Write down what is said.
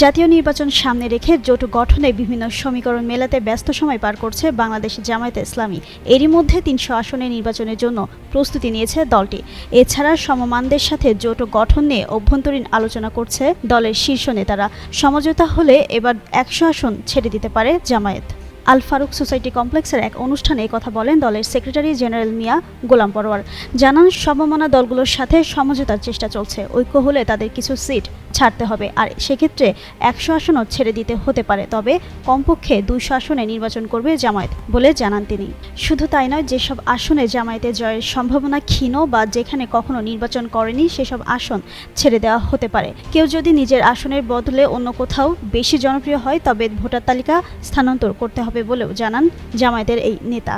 জাতীয় নির্বাচন সামনে রেখে জোট গঠনে বিভিন্ন সমীকরণ মেলাতে ব্যস্ত সময় পার করছে বাংলাদেশ জামায়াতে ইসলামী। এরই মধ্যে ৩০০ আসনে নির্বাচনের জন্য প্রস্তুতি নিয়েছে দলটি। এছাড়া সমমানদের সাথে জোট গঠন নিয়ে অভ্যন্তরীণ আলোচনা করছে দলের শীর্ষ নেতারা। সমঝোতা হলে এবার ১০০ আসন ছেড়ে দিতে পারে জামায়াত। আল ফারুক সোসাইটি কমপ্লেক্সের এক অনুষ্ঠানে কথা বলেন দলের সেক্রেটারি জেনারেল মিয়া গোলাম পরোয়ার। জানান, সমমনা দলগুলোর সাথে সমঝোতার চেষ্টা চলছে। ঐক্য হলে তাদের কিছু সিট ছাড়তে হবে, আর সেক্ষেত্রে ১০০ আসনও ছেড়ে দিতে হতে পারে। তবে কমপক্ষে ২০০ আসনে নির্বাচন করবে জামায়াত বলে জানান তিনি। শুধু তাই নয়, যেসব আসনে জামায়াতের জয়ের সম্ভাবনা ক্ষীণ বা যেখানে কখনো নির্বাচন করেনি সেসব আসন ছেড়ে দেওয়া হতে পারে। কেউ যদি নিজের আসনের বদলে অন্য কোথাও বেশি জনপ্রিয় হয় তবে ভোটার তালিকা স্থানান্তর করতে হবে বলেও জানান জামায়াতের এই নেতা।